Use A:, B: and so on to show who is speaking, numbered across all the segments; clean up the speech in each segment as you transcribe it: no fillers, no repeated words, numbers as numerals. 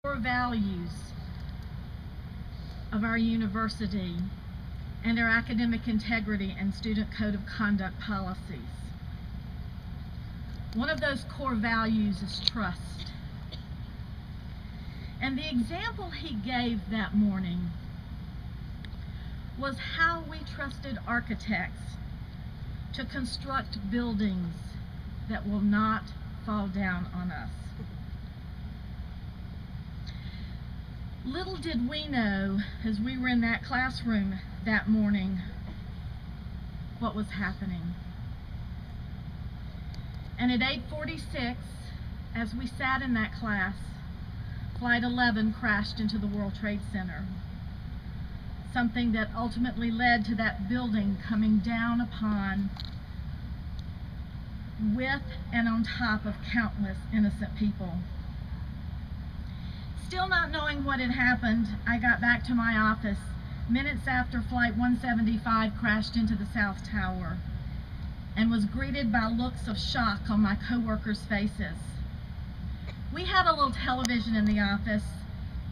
A: core values of our university and our academic integrity and student code of conduct policies. One of those core values is trust. And the example he gave that morning was how we trusted architects to construct buildings that will not fall down on us. Little did we know, as we were in that classroom that morning, what was happening. And at 8:46, as we sat in that class, Flight 11 crashed into the World Trade Center. Something that ultimately led to that building coming down upon, with and on top of countless innocent people. Still not knowing what had happened, I got back to my office minutes after Flight 175 crashed into the South Tower and was greeted by looks of shock on my coworkers' faces. We had a little television in the office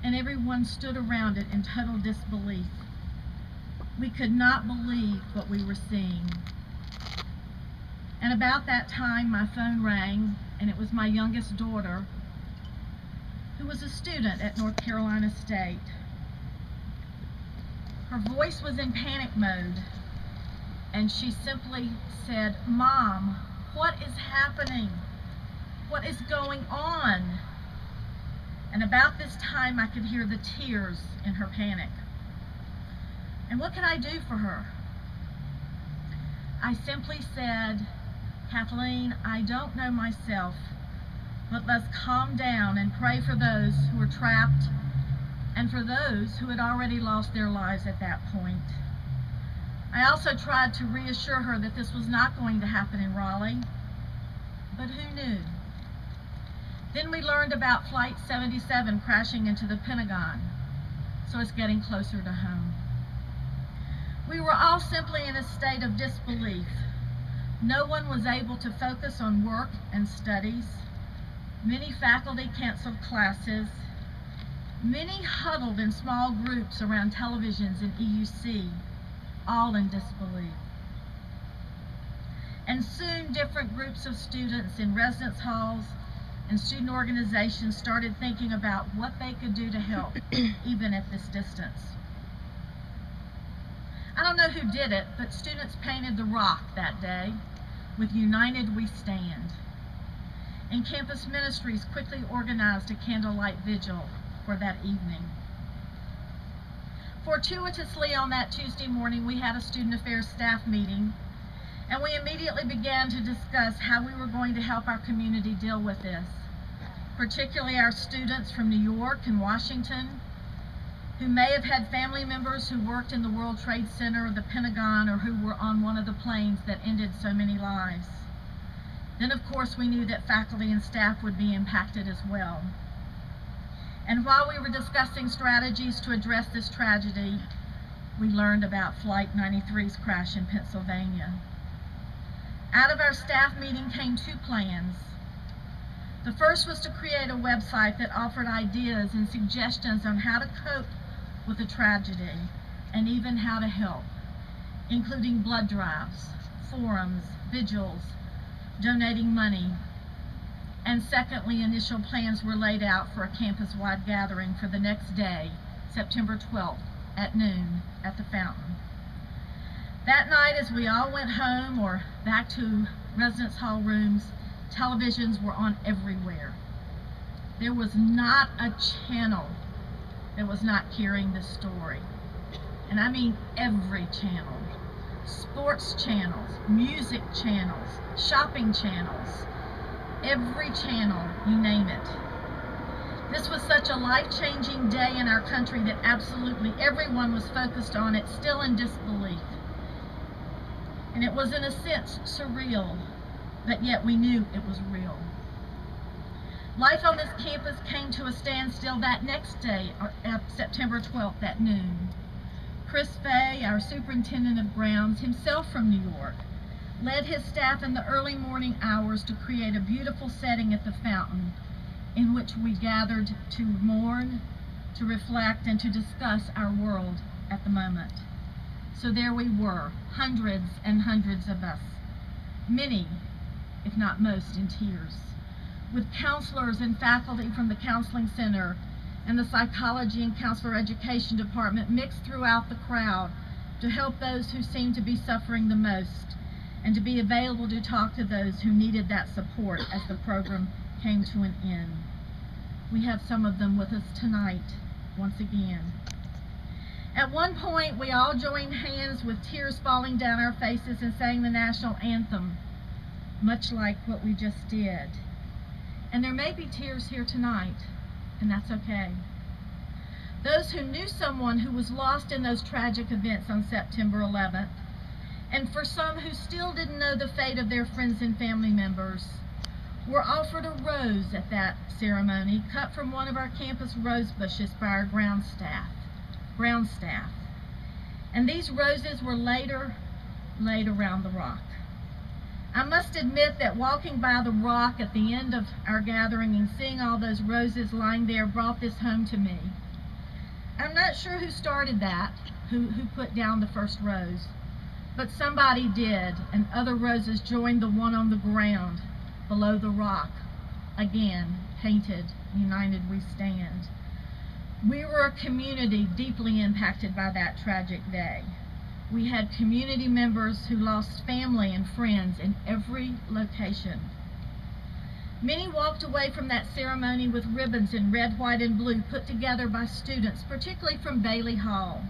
A: and everyone stood around it in total disbelief. We could not believe what we were seeing. And about that time, my phone rang, and it was my youngest daughter, who was a student at North Carolina State. Her voice was in panic mode, and she simply said, "Mom, what is happening? What is going on?" And about this time, I could hear the tears in her panic. And what could I do for her? I simply said, "Kathleen, I don't know myself, but let's calm down and pray for those who are trapped and for those who had already lost their lives at that point." I also tried to reassure her that this was not going to happen in Raleigh, but who knew? Then we learned about Flight 77 crashing into the Pentagon, so it's getting closer to home. We were all simply in a state of disbelief. No one was able to focus on work and studies. Many faculty canceled classes. Many huddled in small groups around televisions and EUC, all in disbelief. And soon different groups of students in residence halls and student organizations started thinking about what they could do to help, even at this distance. I don't know who did it, but students painted the rock that day with "United We Stand." And campus ministries quickly organized a candlelight vigil for that evening. Fortuitously, on that Tuesday morning, we had a student affairs staff meeting, and we immediately began to discuss how we were going to help our community deal with this, particularly our students from New York and Washington, who may have had family members who worked in the World Trade Center or the Pentagon, or who were on one of the planes that ended so many lives. Then, of course, we knew that faculty and staff would be impacted as well. And while we were discussing strategies to address this tragedy, we learned about Flight 93's crash in Pennsylvania. Out of our staff meeting came two plans. The first was to create a website that offered ideas and suggestions on how to cope with the tragedy and even how to help, including blood drives, forums, vigils, donating money. And secondly, initial plans were laid out for a campus-wide gathering for the next day, September 12th at noon at the fountain. That night, as we all went home or back to residence hall rooms, televisions were on everywhere. There was not a channel that was not carrying this story. And I mean every channel. Sports channels, music channels, shopping channels, every channel, you name it. This was such a life-changing day in our country that absolutely everyone was focused on it, still in disbelief. And it was in a sense surreal, but yet we knew it was real. Life on this campus came to a standstill that next day, September 12th at noon. Chris Fay, our superintendent of grounds, himself from New York, led his staff in the early morning hours to create a beautiful setting at the fountain in which we gathered to mourn, to reflect, and to discuss our world at the moment. So there we were, hundreds and hundreds of us, many, if not most, in tears, with counselors and faculty from the Counseling Center and the Psychology and Counselor Education Department mixed throughout the crowd to help those who seemed to be suffering the most and to be available to talk to those who needed that support as the program came to an end. We have some of them with us tonight, once again. At one point, we all joined hands with tears falling down our faces and sang the national anthem, much like what we just did. And there may be tears here tonight, and that's okay. Those who knew someone who was lost in those tragic events on September 11th, and for some who still didn't know the fate of their friends and family members, were offered a rose at that ceremony, cut from one of our campus rose bushes by our ground staff. And these roses were later laid around the rock. I must admit that walking by the rock at the end of our gathering and seeing all those roses lying there brought this home to me. I'm not sure who started that, who put down the first rose, but somebody did, and other roses joined the one on the ground below the rock, again painted, "United We Stand." We were a community deeply impacted by that tragic day. We had community members who lost family and friends in every location. Many walked away from that ceremony with ribbons in red, white, and blue put together by students, particularly from Bailey Hall.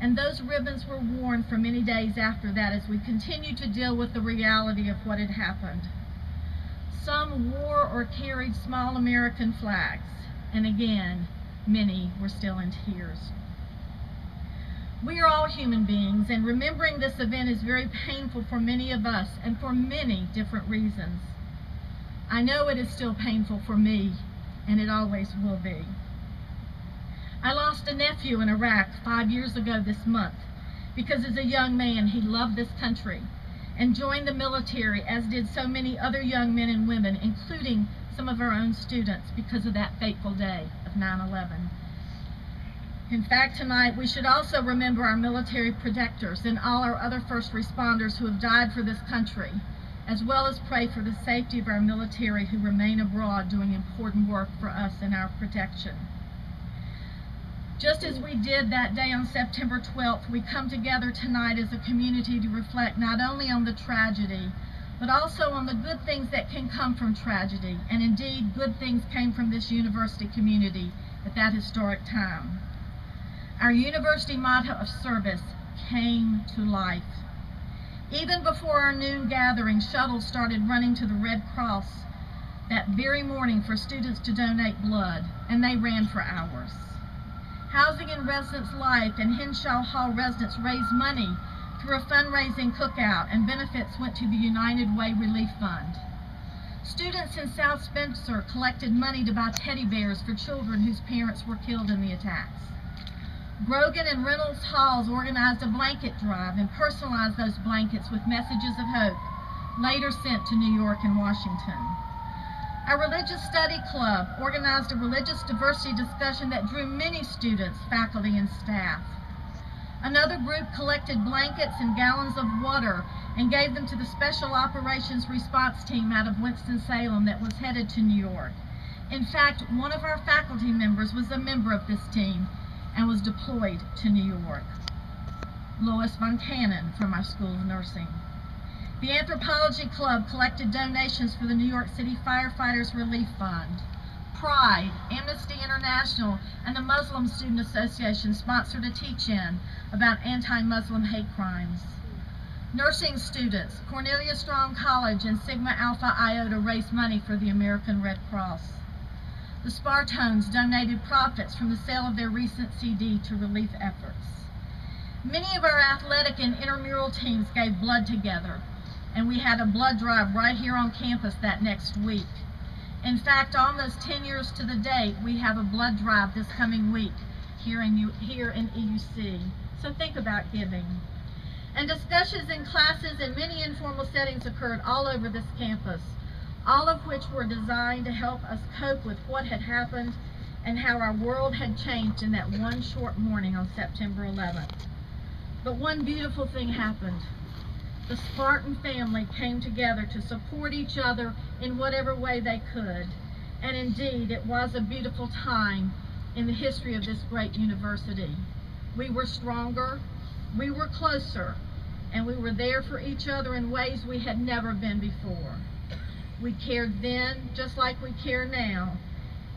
A: And those ribbons were worn for many days after that as we continued to deal with the reality of what had happened. Some wore or carried small American flags, and again, many were still in tears. We are all human beings, and remembering this event is very painful for many of us and for many different reasons. I know it is still painful for me, and it always will be. I lost a nephew in Iraq 5 years ago this month because as a young man he loved this country and joined the military, as did so many other young men and women, including some of our own students, because of that fateful day of 9/11. In fact, tonight we should also remember our military protectors and all our other first responders who have died for this country, as well as pray for the safety of our military who remain abroad doing important work for us in our protection. Just as we did that day on September 12th, we come together tonight as a community to reflect not only on the tragedy, but also on the good things that can come from tragedy. And indeed, good things came from this university community at that historic time. Our university motto of service came to life. Even before our noon gathering, shuttles started running to the Red Cross that very morning for students to donate blood, and they ran for hours. Housing and Residence Life and Henshaw Hall residents raised money through a fundraising cookout, and benefits went to the United Way Relief Fund. Students in South Spencer collected money to buy teddy bears for children whose parents were killed in the attacks. Grogan and Reynolds Halls organized a blanket drive and personalized those blankets with messages of hope, later sent to New York and Washington. Our Religious Study Club organized a religious diversity discussion that drew many students, faculty, and staff. Another group collected blankets and gallons of water and gave them to the Special Operations Response Team out of Winston-Salem that was headed to New York. In fact, one of our faculty members was a member of this team and was deployed to New York. Lois Von Cannon from our School of Nursing. The Anthropology Club collected donations for the New York City Firefighters Relief Fund. Pride, Amnesty International, and the Muslim Student Association sponsored a teach-in about anti-Muslim hate crimes. Nursing students, Cornelia Strong College and Sigma Alpha Iota raised money for the American Red Cross. The Spartones donated profits from the sale of their recent CD to relief efforts. Many of our athletic and intramural teams gave blood together, and we had a blood drive right here on campus that next week. In fact, almost 10 years to the date, we have a blood drive this coming week here in EUC. So think about giving. And discussions in classes and many informal settings occurred all over this campus. all of which were designed to help us cope with what had happened and how our world had changed in that one short morning on September 11th. But one beautiful thing happened. The Spartan family came together to support each other in whatever way they could. And indeed, it was a beautiful time in the history of this great university. We were stronger, we were closer, and we were there for each other in ways we had never been before. We cared then just like we care now,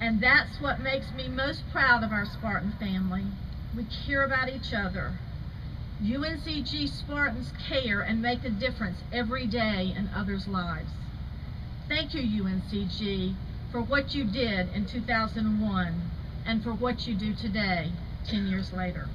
A: and that's what makes me most proud of our Spartan family. We care about each other. UNCG Spartans care and make a difference every day in others' lives. Thank you, UNCG, for what you did in 2001 and for what you do today, 10 years later.